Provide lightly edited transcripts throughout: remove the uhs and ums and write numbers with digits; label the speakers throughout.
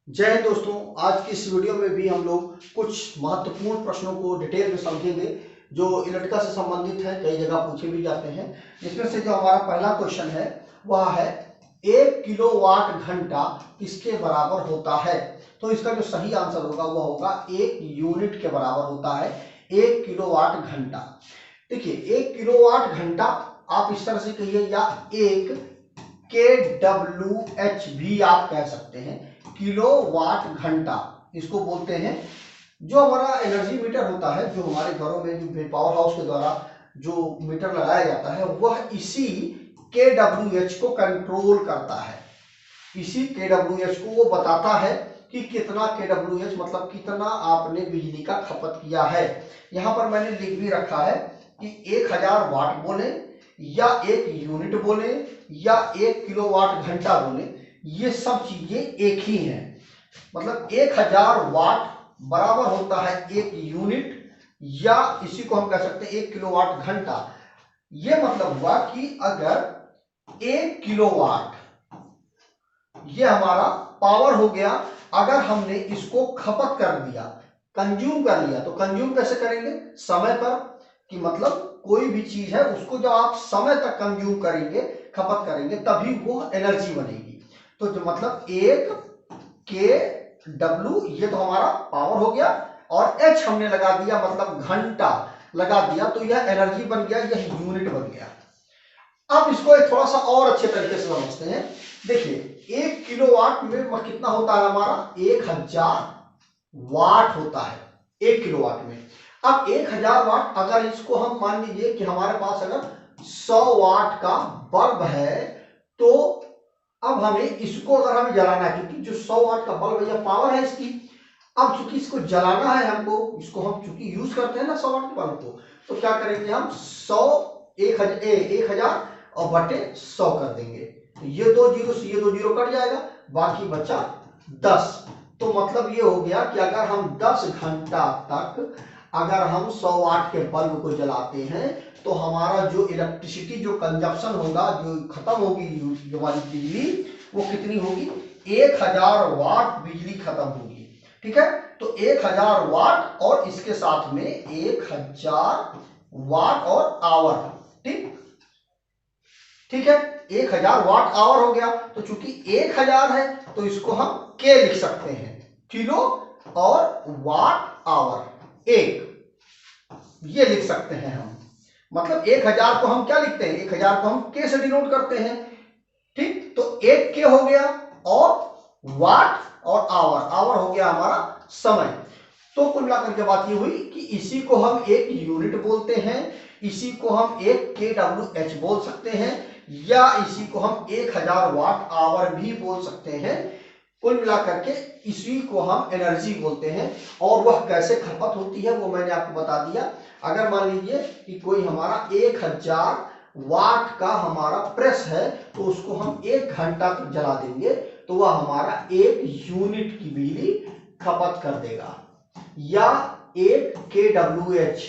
Speaker 1: जय हिंद दोस्तों। आज की इस वीडियो में भी हम लोग कुछ महत्वपूर्ण प्रश्नों को डिटेल में समझेंगे जो इलेक्ट्रिकल से संबंधित है, कई जगह पूछे भी जाते हैं। जिसमें से जो हमारा पहला क्वेश्चन है वह है 1 किलोवाट घंटा किसके बराबर होता है। तो इसका जो सही आंसर होगा वह होगा 1 यूनिट के बराबर होता है 1 किलोवाट घंटा। देखिए 1 किलोवाट घंटा आप इस तरह से कहिए या एक KWH भी आप कह सकते हैं, किलोवाट घंटा इसको बोलते हैं। जो हमारा एनर्जी मीटर होता है, जो हमारे घरों में जो पावर हाउस के द्वारा जो मीटर लगाया जाता है, वह इसी KWH को कंट्रोल करता है। इसी KWH को वो बताता है कि कितना KWH मतलब कितना आपने बिजली का खपत किया है। यहां पर मैंने लिख भी रखा है कि 1000 वाट बोले या 1 यूनिट बोले या 1 किलोवाट घंटा बोले, ये सब चीजें एक ही हैं। मतलब 1000 वाट बराबर होता है 1 यूनिट, या इसी को हम कह सकते हैं 1 किलोवाट घंटा। ये मतलब हुआ कि अगर 1 किलोवाट ये हमारा पावर हो गया, अगर हमने इसको खपत कर दिया, कंज्यूम कर लिया, तो कंज्यूम कैसे करेंगे? समय पर। कि मतलब कोई भी चीज है उसको जब आप समय तक कंज्यूम करेंगे, खपत करेंगे, तभी वो एनर्जी बनेगी। तो जो मतलब 1 KW ये तो हमारा पावर हो गया, और H हमने लगा दिया मतलब घंटा लगा दिया, तो यह एनर्जी बन गया, यह यूनिट बन गया। अब इसको एक थोड़ा सा और अच्छे तरीके से समझते हैं। देखिए 1 किलोवाट में कितना होता है हमारा? 1000 वाट होता है 1 किलोवाट में। अब 1000 वाट, अगर इसको हम मान लीजिए कि हमारे पास अगर 100 वाट का बल्ब है, तो अब हमें इसको अगर हमें जलाना है, क्योंकि जो 100 वाट का बल्ब है यह पावर है इसकी। अब चूंकि इसको जलाना है हमको, इसको हम चूंकि यूज करते हैं ना 100 वाट के बल्ब को, तो क्या करेंगे हम 100 1000 और बटे 100 कर देंगे। तो ये 2 जीरो से ये 2 जीरो कट जाएगा, बाकी बचा 10। तो मतलब ये हो गया कि अगर हम 10 घंटा तक अगर हम 100 वाट के बल्ब को जलाते हैं, तो हमारा जो इलेक्ट्रिसिटी जो कंजप्शन होगा, जो खत्म होगी, जो हमारी बिजली, वो कितनी होगी? 1000 वाट बिजली खत्म होगी। ठीक है, तो 1000 वाट और इसके साथ में 1000 वाट और आवर। ठीक ठीक है, 1000 वाट आवर हो गया। तो चूंकि 1000 है तो इसको हम K लिख सकते हैं, किलो और वाट आवर एक, ये लिख सकते हैं हम। मतलब 1000 को हम क्या लिखते हैं? 1000 को हम K से डिनोट करते हैं। ठीक, तो 1 K हो गया, और वाट और आवर, आवर हो गया हमारा समय। तो कुल मिलाकर के बात ये हुई कि इसी को हम 1 यूनिट बोलते हैं, इसी को हम 1 KWH बोल सकते हैं, या इसी को हम 1000 वाट आवर भी बोल सकते हैं। कुल मिलाकर के इसी को हम एनर्जी बोलते हैं। और वह कैसे खपत होती है वो मैंने आपको बता दिया। अगर मान लीजिए कि कोई हमारा 1000 वाट का हमारा प्रेस है, तो उसको हम 1 घंटा तक जला देंगे, तो वह हमारा 1 यूनिट की बिजली खपत कर देगा, या 1 KWH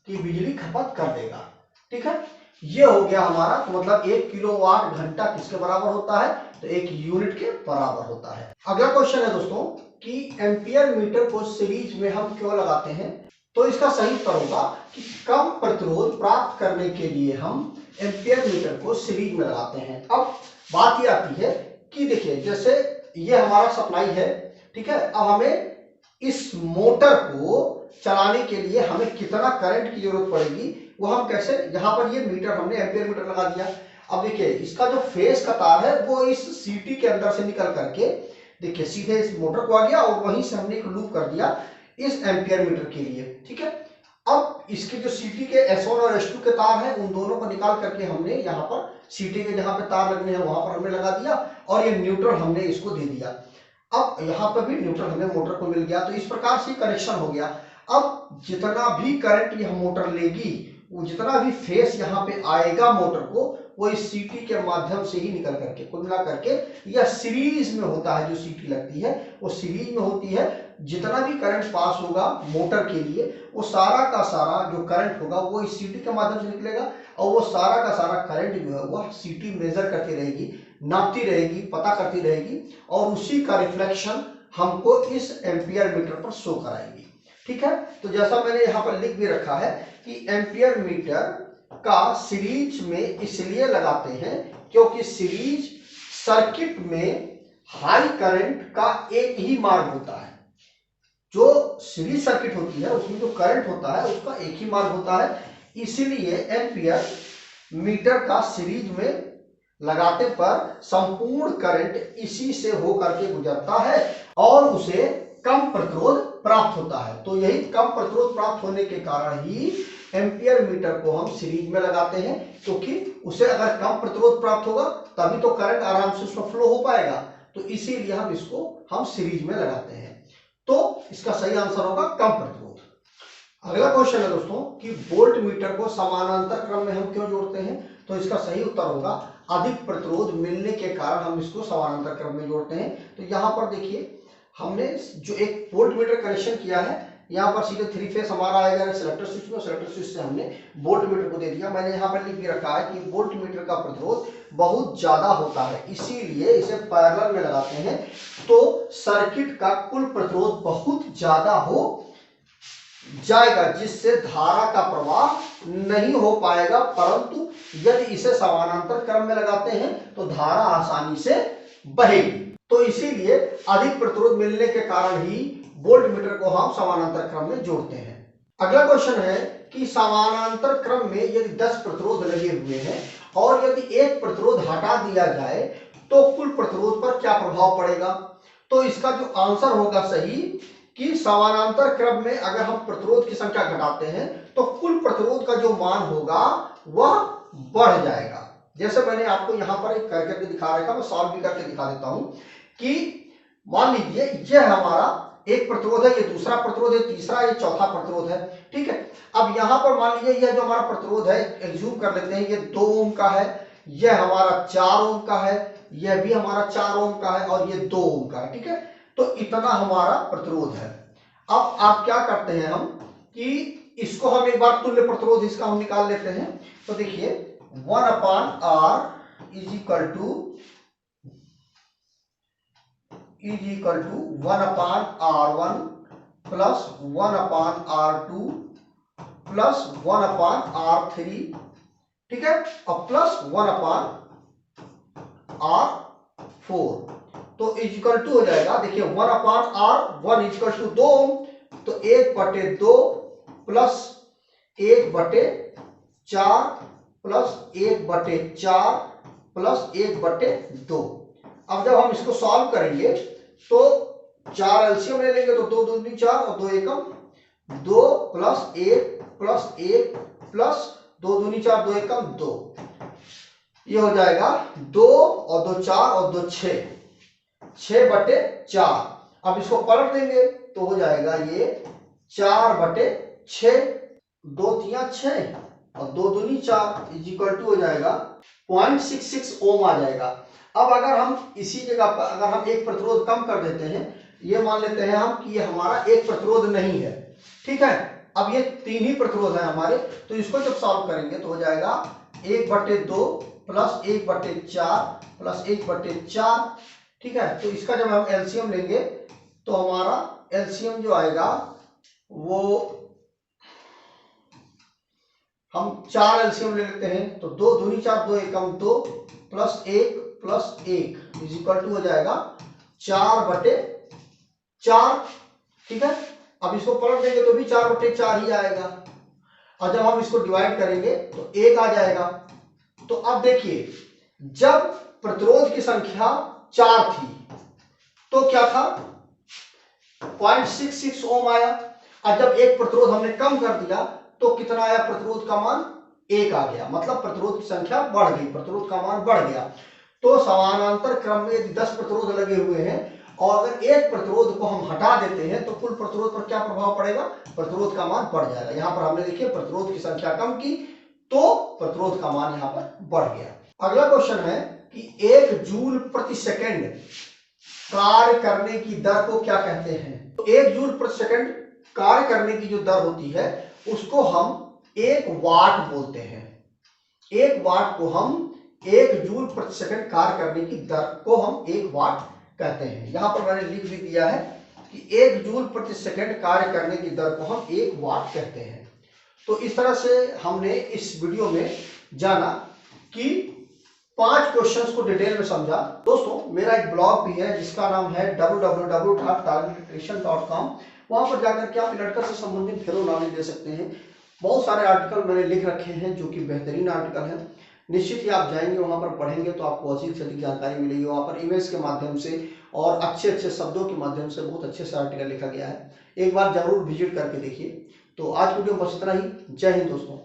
Speaker 1: की बिजली खपत कर देगा। ठीक है, ये हो गया हमारा। तो मतलब 1 किलोवाट घंटा किसके बराबर होता है? तो 1 यूनिट के बराबर होता है। अगला क्वेश्चन है दोस्तों कि एम्पियर मीटर को सीरीज में हम क्यों लगाते हैं। तो इसका सही उत्तर होगा कि कम प्रतिरोध प्राप्त करने के लिए हम एम्पियर मीटर को सीरीज में लगाते हैं। अब बात यह आती है कि देखिए, जैसे ये हमारा सप्लाई है, ठीक है, अब हमें इस मोटर को चलाने के लिए हमें कितना करंट की जरूरत पड़ेगी, वो हम कैसे, यहां पर ये मीटर हमने एम्पियर मीटर लगा दिया। अब देखिए इसका जो फेस का तार है वो इस सीटी के अंदर से निकल करके देखिए सीधे इस मोटर को आ गया, और वहीं से हमने एक लूप कर दिया इस एम्पियर मीटर के लिए। ठीक है, अब इसके जो सीटी के S1 और S2 के तार हैं, उन दोनों को निकाल करके हमने यहाँ पर सीटी के जहां पे तार लगने हैं वहां पर हमने लगा दिया, और ये न्यूट्रल हमने इसको दे दिया। अब यहाँ पर भी न्यूट्रल हमें मोटर को मिल गया। तो इस प्रकार से कनेक्शन हो गया। अब जितना भी करंट यह मोटर लेगी, वो जितना भी फेस यहाँ पे आएगा मोटर को, वो इस सीटी के माध्यम से ही निकल करके, कुल मिला करके यह सीरीज में होता है। जो सीटी लगती है वो सीरीज में होती है। जितना भी करंट पास होगा मोटर के लिए, वो सारा का सारा जो करंट होगा वो इस सीटी के माध्यम से निकलेगा, और वो सारा का सारा करंट जो है वह सीटी मेजर करती रहेगी, नापती रहेगी, पता करती रहेगी और उसी का रिफ्लेक्शन हमको इस एम्पियर मीटर पर शो कराएगी। ठीक है, तो जैसा मैंने यहाँ पर लिख भी रखा है कि एम्पियर मीटर का सीरीज में इसलिए लगाते हैं क्योंकि सीरीज सर्किट में हाई करंट का एक ही मार्ग होता है। जो सीरीज सर्किट होती है उसमें जो करंट होता है उसका एक ही मार्ग होता है, इसीलिए एम्पियर मीटर का सीरीज में लगाते पर संपूर्ण करंट इसी से होकर के गुजरता है और उसे कम प्रतिरोध प्राप्त होता है। तो यही कम प्रतिरोध प्राप्त होने के कारण ही एम्पियर मीटर को हम सीरीज में लगाते हैं, क्योंकि उसे अगर कम प्रतिरोध प्राप्त होगा तभी तो करंट आराम से उसमें फ्लो हो पाएगा, तो इसीलिए हम इसको हम सीरीज में लगाते हैं। तो इसका सही आंसर होगा कम प्रतिरोध। अगला क्वेश्चन है दोस्तों कि वोल्ट मीटर को समानांतर क्रम में हम क्यों जोड़ते हैं, तो इसका सही उत्तर होगा अधिक प्रतिरोध मिलने के कारण हम इसको समानांतर क्रम में जोड़ते हैं। तो यहाँ पर देखिए हमने जो एक वोल्ट मीटर कनेक्शन किया है, यहाँ पर सीधे 3 फेस हमारा आएगा सिलेक्टर स्विच में, सिलेक्टर स्विच से हमने वोल्ट मीटर को दे दिया। मैंने यहाँ पर लिख भी रखा है कि वोल्ट मीटर का प्रतिरोध बहुत ज्यादा होता है, इसीलिए इसे पैरेलल में लगाते हैं तो सर्किट का कुल प्रतिरोध बहुत ज्यादा हो जाएगा, जिससे धारा का प्रवाह नहीं हो पाएगा। परंतु यदि इसे समानांतर क्रम में लगाते हैं तो धारा आसानी से बहेगी। तो इसीलिए अधिक प्रतिरोध मिलने के कारण ही वोल्ट मीटर को हम समानांतर क्रम में जोड़ते हैं। अगला क्वेश्चन है कि समानांतर क्रम में यदि 10 प्रतिरोध लगे हुए हैं और यदि एक प्रतिरोध हटा दिया जाए तो कुल प्रतिरोध पर क्या प्रभाव पड़ेगा। तो इसका जो आंसर होगा सही कि समानांतर क्रम में अगर हम प्रतिरोध की संख्या घटाते हैं तो कुल प्रतिरोध का जो मान होगा वह बढ़ जाएगा। जैसे मैंने आपको यहाँ पर एक करके दिखा रखा, मैं सॉल्व भी करके दिखा देता हूं कि मान लीजिए यह हमारा एक प्रतिरोध है, ये दूसरा प्रतिरोध है, तीसरा ये चौथा प्रतिरोध है। ठीक है, अब यहाँ पर मान लीजिए यह जो हमारा प्रतिरोध है एज्यूम कर लेते हैं ये 2 ओम का है, यह हमारा 4 ओम का है, यह भी हमारा 4 ओम का है और ये 2 ओम का है। ठीक है, तो इतना हमारा प्रतिरोध है। अब आप क्या करते हैं हम कि इसको हम एक बार तुल्य प्रतिरोध इसका हम निकाल लेते हैं। तो देखिए 1/R is equal to 1/R1 plus 1/R2 plus 1/R3, ठीक है, और प्लस 1/R4। तो इक्वल टू हो जाएगा, देखिए 1/R1 इक्वल टू 2 तो 1/2 प्लस 1/4 प्लस 1/4 प्लस 1/2। अब जब हम इसको सॉल्व करेंगे तो 4 एलसीएम ले लेंगे तो 2 दूनी 4 और 2 एकम 2 प्लस 1 प्लस 1 प्लस 2 दूनी 4 2 एकम 2, ये हो जाएगा 2 और 2 4 और 2 6, 6/4। अब इसको पलट देंगे तो हो जाएगा ये 4/6, 2 3 6 और 2 दूनी 4 इज इक्वल टू हो जाएगा 0.66 ओम आ जाएगा। अब अगर हम इसी जगह पर अगर हम एक प्रतिरोध कम कर देते हैं, ये मान लेते हैं हम कि ये हमारा एक प्रतिरोध नहीं है, ठीक है, अब ये 3 ही प्रतिरोध है हमारे, तो इसको जब सॉल्व करेंगे तो हो जाएगा 1/2 प्लस 1/4 प्लस 1/4, ठीक है। तो इसका जब हम एलसीएम लेंगे तो हमारा एलसीएम जो आएगा वो हम 4 एलसीएम ले लेते हैं तो 2 दूनी 4 2 एकम 2 plus 1 plus 1 is equal to हो जाएगा 4/4, ठीक है। अब इसको पलट देंगे तो भी 4/4 ही आएगा और जब हम इसको डिवाइड करेंगे तो 1 आ जाएगा। तो अब देखिए जब प्रतिरोध की संख्या 4 थी तो क्या था 0.66 ओम आया, और जब एक प्रतिरोध हमने कम कर दिया तो कितना आया, प्रतिरोध का मान 1 आ गया, मतलब प्रतिरोध की संख्या बढ़ गई, प्रतिरोध का मान बढ़ गया। तो समानांतर क्रम में यदि 10 प्रतिरोध लगे हुए हैं और अगर एक प्रतिरोध को हम हटा देते हैं तो कुल प्रतिरोध पर क्या प्रभाव पड़ेगा, प्रतिरोध का मान बढ़ जाएगा। यहां पर हमने देखिए प्रतिरोध की संख्या कम की तो प्रतिरोध का मान यहां पर बढ़ गया। अगला क्वेश्चन है कि 1 जूल प्रति सेकंड कार्य करने की दर को क्या कहते हैं। तो 1 जूल प्रति सेकंड कार्य करने की जो दर होती है उसको हम 1 वाट बोलते हैं। 1 वाट को हम 1 जूल प्रति सेकंड कार्य करने की दर को हम 1 वाट कहते हैं। यहां पर मैंने लिख भी दिया है कि 1 जूल प्रति सेकंड कार्य करने की दर को हम 1 वाट कहते हैं। तो इस तरह से हमने इस वीडियो में जाना कि 5 क्वेश्चंस को डिटेल में समझा। दोस्तों मेरा एक ब्लॉग भी है जिसका नाम है www.targetnutrition.com। वहां पर जाकर के आप इलेक्ट्रिकल से संबंधित फेरो नॉलेज ले सकते हैं। बहुत सारे आर्टिकल मैंने लिख रखे हैं जो कि बेहतरीन आर्टिकल हैं। निश्चित ही आप जाएंगे वहां पर पढ़ेंगे तो आपको अधिक से अधिक जानकारी मिलेगी। वहां पर इमेज के माध्यम से और अच्छे अच्छे शब्दों के माध्यम से बहुत अच्छे से आर्टिकल लिखा गया है। एक बार जरूर विजिट करके देखिए। तो आज वीडियो में बस इतना ही। जय हिंद दोस्तों।